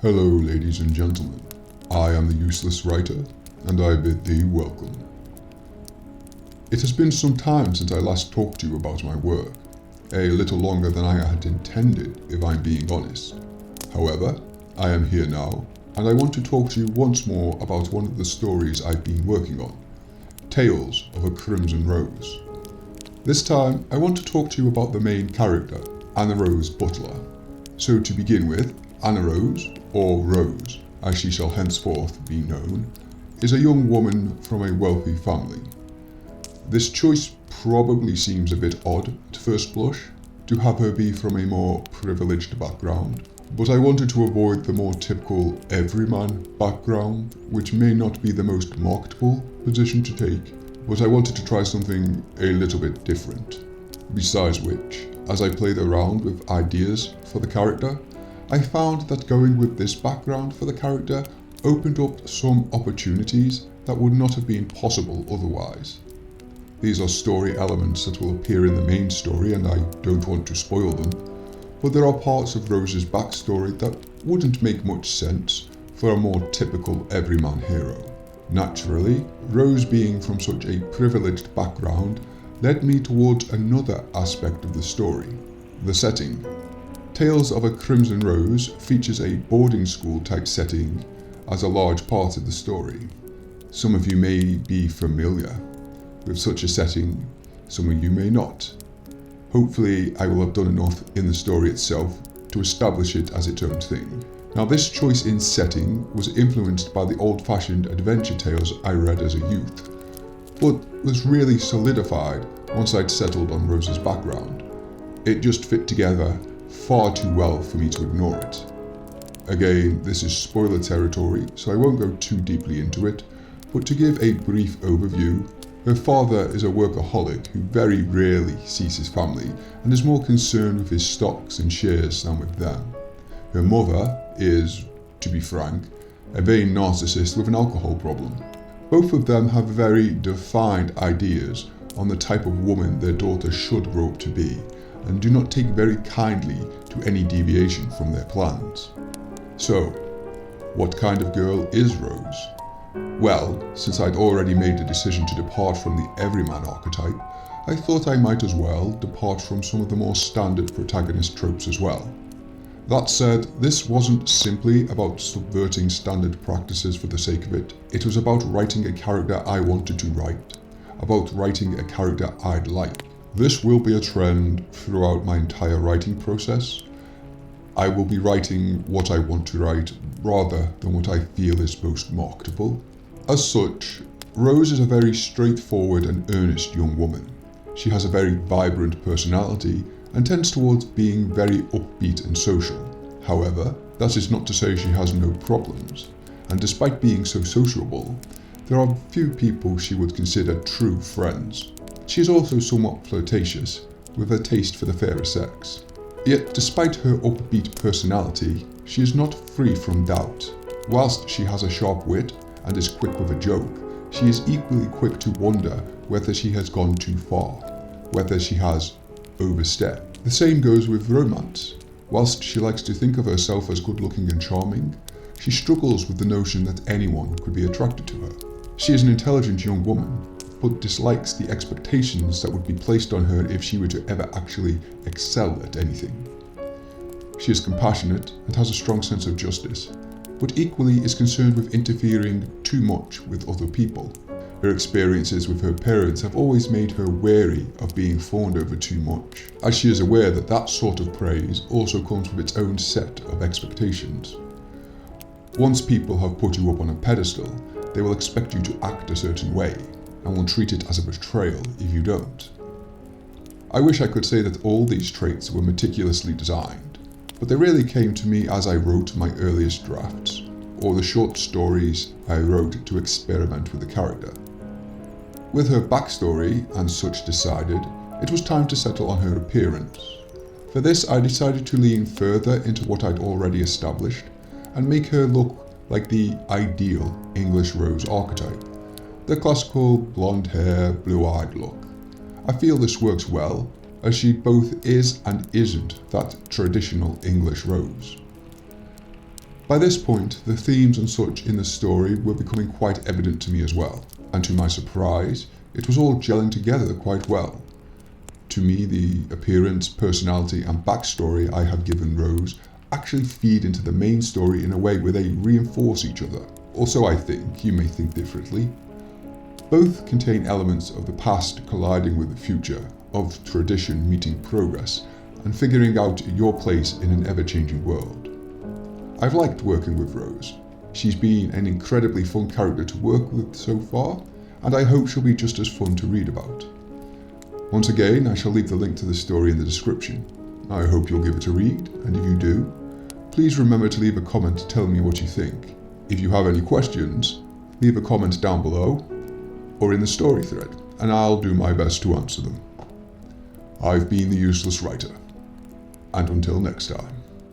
Hello, ladies and gentlemen. I am the Useless Writer, and I bid thee welcome. It has been some time since I last talked to you about my work, a little longer than I had intended, if I'm being honest. However, I am here now, and I want to talk to you once more about one of the stories I've been working on, Tales of a Crimson Rose. This time, I want to talk to you about the main character, Annerose Butler. So to begin with, Annerose, or Rose, as she shall henceforth be known, is a young woman from a wealthy family. This choice probably seems a bit odd at first blush, to have her be from a more privileged background, but I wanted to avoid the more typical everyman background, which may not be the most marketable position to take, but I wanted to try something a little bit different. Besides which, as I played around with ideas for the character, I found that going with this background for the character opened up some opportunities that would not have been possible otherwise. These are story elements that will appear in the main story, and I don't want to spoil them, but there are parts of Rose's backstory that wouldn't make much sense for a more typical everyman hero. Naturally, Rose being from such a privileged background led me towards another aspect of the story, the setting. Tales of a Crimson Rose features a boarding school type setting as a large part of the story. Some of you may be familiar with such a setting, some of you may not. Hopefully I will have done enough in the story itself to establish it as its own thing. Now, this choice in setting was influenced by the old-fashioned adventure tales I read as a youth, but was really solidified once I'd settled on Rose's background. It just fit together far too well for me to ignore it. Again, this is spoiler territory, so I won't go too deeply into it, but to give a brief overview, her father is a workaholic who very rarely sees his family and is more concerned with his stocks and shares than with them. Her mother is, to be frank, a vain narcissist with an alcohol problem. Both of them have very defined ideas on the type of woman their daughter should grow up to be, and do not take very kindly to any deviation from their plans. So, what kind of girl is Rose? Well, since I'd already made the decision to depart from the everyman archetype, I thought I might as well depart from some of the more standard protagonist tropes as well. That said, this wasn't simply about subverting standard practices for the sake of it. It was about writing a character I wanted to write, about writing a character I'd like. This will be a trend throughout my entire writing process. I will be writing what I want to write rather than what I feel is most marketable. As such, Rose is a very straightforward and earnest young woman. She has a very vibrant personality and tends towards being very upbeat and social. However, that is not to say she has no problems, and despite being so sociable, there are few people she would consider true friends. She is also somewhat flirtatious, with a taste for the fairer sex. Yet despite her upbeat personality, she is not free from doubt. Whilst she has a sharp wit and is quick with a joke, she is equally quick to wonder whether she has gone too far, whether she has overstepped. The same goes with romance. Whilst she likes to think of herself as good-looking and charming, she struggles with the notion that anyone could be attracted to her. She is an intelligent young woman, but dislikes the expectations that would be placed on her if she were to ever actually excel at anything. She is compassionate and has a strong sense of justice, but equally is concerned with interfering too much with other people. Her experiences with her parents have always made her wary of being fawned over too much, as she is aware that that sort of praise also comes with its own set of expectations. Once people have put you up on a pedestal, they will expect you to act a certain way, and will treat it as a betrayal if you don't. I wish I could say that all these traits were meticulously designed, but they really came to me as I wrote my earliest drafts, or the short stories I wrote to experiment with the character. With her backstory and such decided, it was time to settle on her appearance. For this, I decided to lean further into what I'd already established and make her look like the ideal English Rose archetype. The classical blonde hair, blue-eyed look. I feel this works well, as she both is and isn't that traditional English Rose. By this point, the themes and such in the story were becoming quite evident to me as well, and to my surprise, it was all gelling together quite well. To me, the appearance, personality and backstory I have given Rose actually feed into the main story in a way where they reinforce each other. Also, I think, you may think differently, both contain elements of the past colliding with the future, of tradition meeting progress, and figuring out your place in an ever-changing world. I've liked working with Rose. She's been an incredibly fun character to work with so far, and I hope she'll be just as fun to read about. Once again, I shall leave the link to the story in the description. I hope you'll give it a read, and if you do, please remember to leave a comment telling me what you think. If you have any questions, leave a comment down below, or in the story thread, and I'll do my best to answer them. I've been the Useless Writer, and until next time.